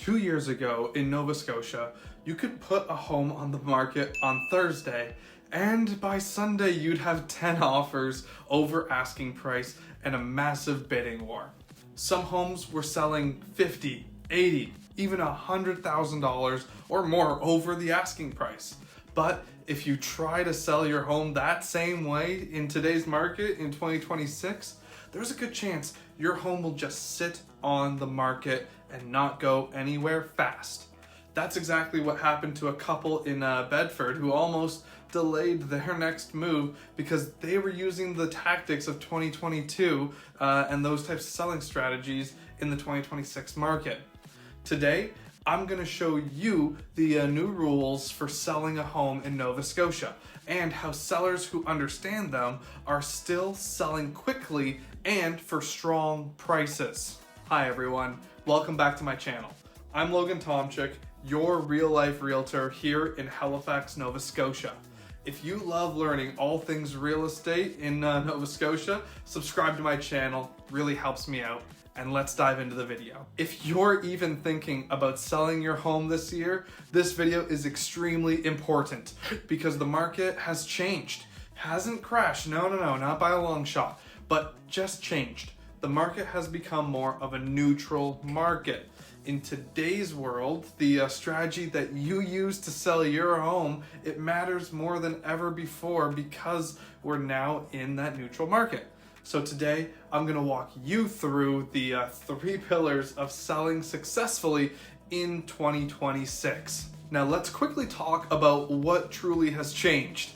2 years ago in Nova Scotia, you could put a home on the market on Thursday, and by Sunday you'd have 10 offers over asking price and a massive bidding war. Some homes were selling $50, $80, even $100,000 or more over the asking price. But if you try to sell your home that same way in today's market in 2026, there's a good chance your home will just sit on the market and not go anywhere fast. That's exactly what happened to a couple in Bedford who almost delayed their next move because they were using the tactics of 2022 and those types of selling strategies in the 2026 market. Today, I'm going to show you the new rules for selling a home in Nova Scotia and how sellers who understand them are still selling quickly and for strong prices. Hi everyone, welcome back to my channel. I'm Logan Tomcik, your real-life realtor here in Halifax, Nova Scotia. If you love learning all things real estate in Nova Scotia, subscribe to my channel, really helps me out. And let's dive into the video. If you're even thinking about selling your home this year, this video is extremely important because the market has changed. Hasn't crashed, no, not by a long shot, but just changed. The market has become more of a neutral market. In today's world, the strategy that you use to sell your home, it matters more than ever before because we're now in that neutral market. So today, I'm going to walk you through the 3 pillars of selling successfully in 2026. Now let's quickly talk about what truly has changed.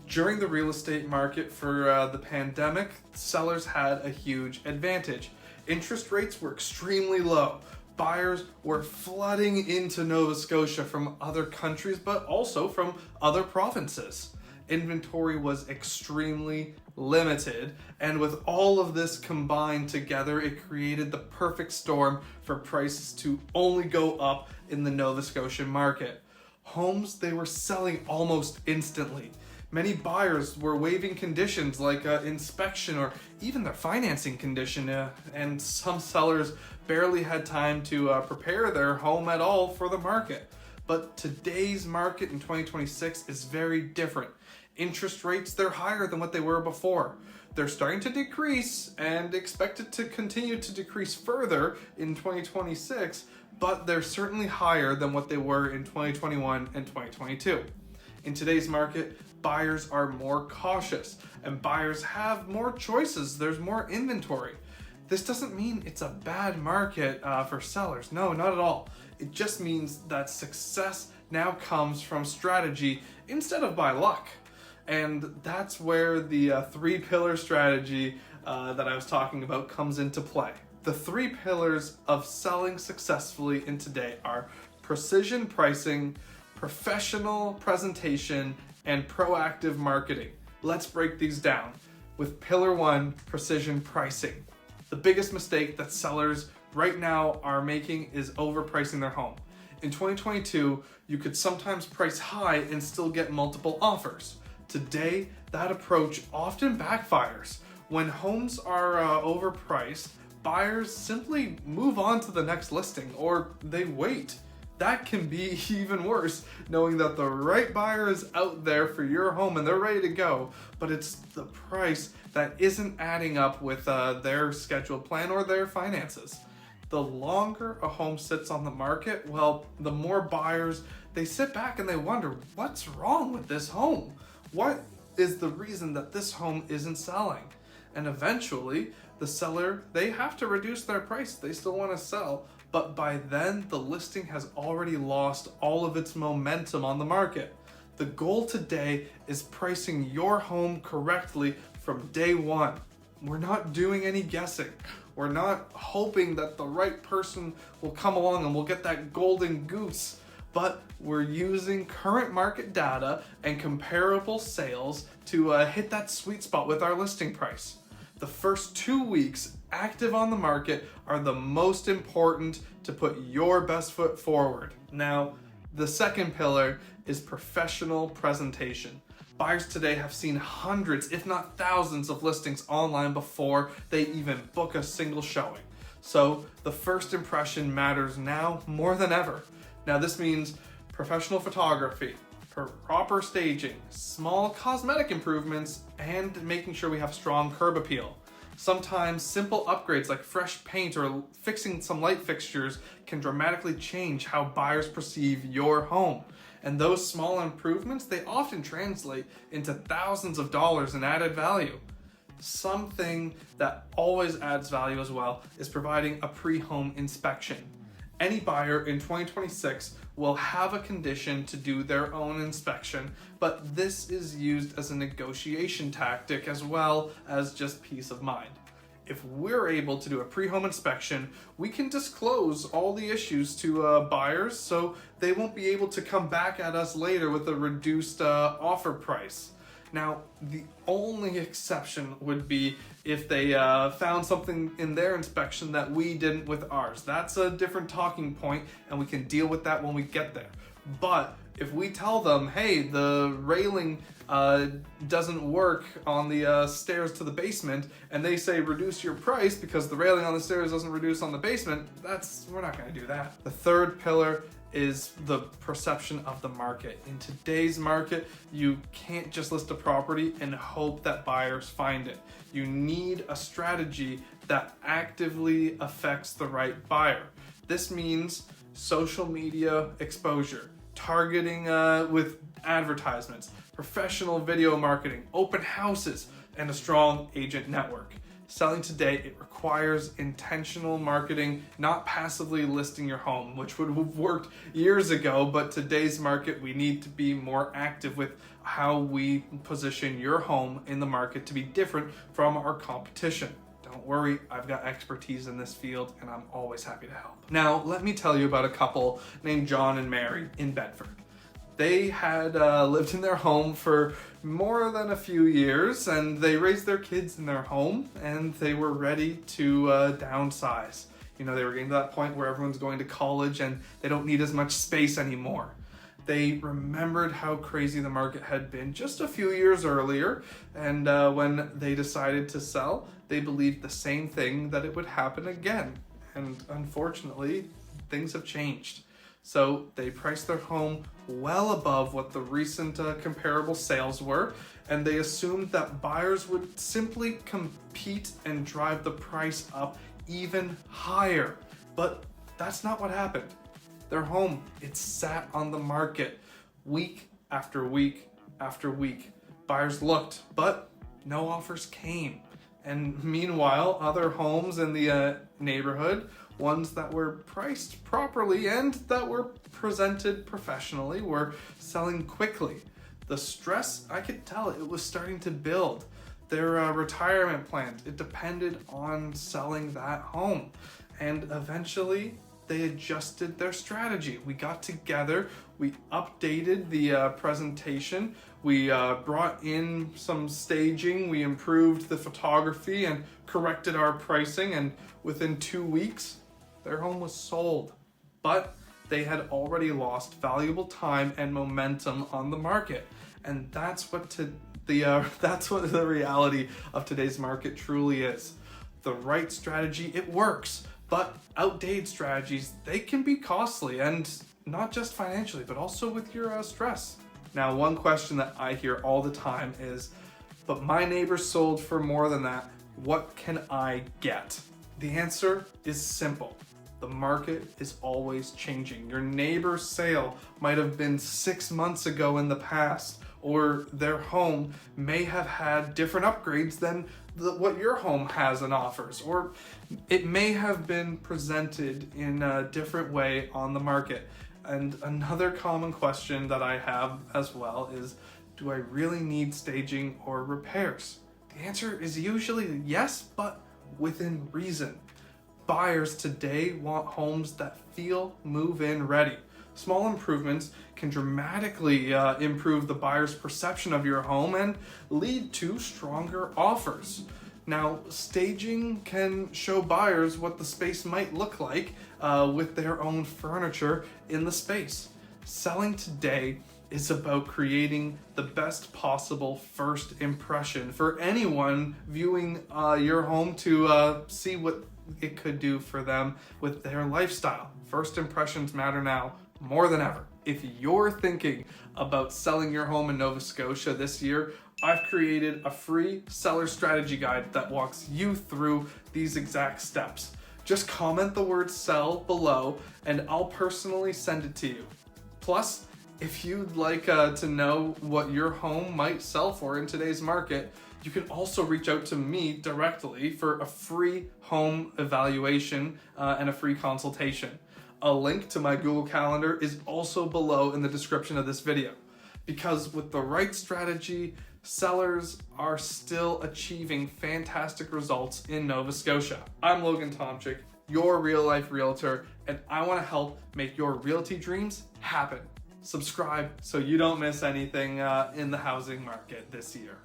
During the real estate market for the pandemic, sellers had a huge advantage. Interest rates were extremely low. Buyers were flooding into Nova Scotia from other countries, but also from other provinces. Inventory was extremely limited, and with all of this combined together, it created the perfect storm for prices to only go up in the Nova Scotian market. Homes, they were selling almost instantly. Many buyers were waiving conditions like inspection or even their financing condition, and some sellers barely had time to prepare their home at all for the market. But today's market in 2026 is very different. Interest rates, they're higher than what they were before. They're starting to decrease and expected to continue to decrease further in 2026, but they're certainly higher than what they were in 2021 and 2022. In today's market, buyers are more cautious and buyers have more choices. There's more inventory. This doesn't mean it's a bad market for sellers. No, not at all. It just means that success now comes from strategy instead of by luck. And that's where the 3-pillar strategy that I was talking about comes into play. The 3 pillars of selling successfully in today are precision pricing, professional presentation, and proactive marketing. Let's break these down. With pillar 1, precision pricing. The biggest mistake that sellers right now are making is overpricing their home. In 2022, you could sometimes price high and still get multiple offers. Today, that approach often backfires. When homes are overpriced, buyers simply move on to the next listing or they wait. That can be even worse, knowing that the right buyer is out there for your home and they're ready to go, but it's the price that isn't adding up with their scheduled plan or their finances. The longer a home sits on the market, well, the more buyers, they sit back and they wonder, what's wrong with this home? What is the reason that this home isn't selling? And eventually, the seller, they have to reduce their price. They still want to sell, but by then, the listing has already lost all of its momentum on the market. The goal today is pricing your home correctly from day one. We're not doing any guessing. We're not hoping that the right person will come along and we'll get that golden goose. But we're using current market data and comparable sales to hit that sweet spot with our listing price. The first 2 weeks active on the market are the most important to put your best foot forward. Now, the second pillar is professional presentation. Buyers today have seen hundreds, if not thousands, of listings online before they even book a single showing. So the first impression matters now more than ever. Now this means professional photography, proper staging, small cosmetic improvements, and making sure we have strong curb appeal. Sometimes simple upgrades like fresh paint or fixing some light fixtures can dramatically change how buyers perceive your home. And those small improvements, they often translate into thousands of dollars in added value. Something that always adds value as well is providing a pre-home inspection. Any buyer in 2026 will have a condition to do their own inspection, but this is used as a negotiation tactic as well as just peace of mind. If we're able to do a pre-home inspection, we can disclose all the issues to buyers so they won't be able to come back at us later with a reduced offer price. Now, the only exception would be if they found something in their inspection that we didn't with ours. That's a different talking point, and we can deal with that when we get there. But if we tell them, hey, the railing doesn't work on the stairs to the basement, and they say reduce your price because the railing on the stairs doesn't reduce on the basement, we're not going to do that. The third pillar is the perception of the market. In today's market, you can't just list a property and hope that buyers find it. You need a strategy that actively affects the right buyer. This means social media exposure, targeting with advertisements, professional video marketing, open houses, and a strong agent network. Selling today, it requires intentional marketing, not passively listing your home, which would have worked years ago, but today's market, we need to be more active with how we position your home in the market to be different from our competition. Don't worry, I've got expertise in this field and I'm always happy to help. Now, let me tell you about a couple named John and Mary in Bedford. They had lived in their home for more than a few years, and they raised their kids in their home, and they were ready to downsize. You know, they were getting to that point where everyone's going to college and they don't need as much space anymore. They remembered how crazy the market had been just a few years earlier, and when they decided to sell, they believed the same thing, that it would happen again. And unfortunately, things have changed. So they priced their home well above what the recent comparable sales were, and they assumed that buyers would simply compete and drive the price up even higher. But that's not what happened. Their home, it sat on the market week after week after week. Buyers looked, but no offers came. And meanwhile, other homes in the neighborhood, ones that were priced properly and that were presented professionally, were selling quickly. The stress, I could tell it was starting to build. Their retirement plan, it depended on selling that home. And eventually, they adjusted their strategy. We got together, we updated the presentation, we brought in some staging, we improved the photography and corrected our pricing, and within 2 weeks, their home was sold. But they had already lost valuable time and momentum on the market. And that's what the reality of today's market truly is. The right strategy, it works. But outdated strategies, they can be costly, and not just financially, but also with your stress. Now, one question that I hear all the time is, but my neighbor sold for more than that. What can I get? The answer is simple. The market is always changing. Your neighbor's sale might have been 6 months ago in the past, or their home may have had different upgrades than what your home has and offers, or it may have been presented in a different way on the market. And another common question that I have as well is, do I really need staging or repairs? The answer is usually yes, but within reason. Buyers today want homes that feel move-in ready. Small improvements can dramatically improve the buyer's perception of your home and lead to stronger offers. Now, staging can show buyers what the space might look like with their own furniture in the space. Selling today is about creating the best possible first impression for anyone viewing your home to see what it could do for them with their lifestyle. First impressions matter now more than ever. If you're thinking about selling your home in Nova Scotia this year, I've created a free seller strategy guide that walks you through these exact steps. Just comment the word sell below and I'll personally send it to you. Plus, if you'd like to know what your home might sell for in today's market, you can also reach out to me directly for a free home evaluation and a free consultation. A link to my Google Calendar is also below in the description of this video. Because with the right strategy, sellers are still achieving fantastic results in Nova Scotia. I'm Logan Tomcik, your real life realtor, and I want to help make your realty dreams happen. Subscribe so you don't miss anything in the housing market this year.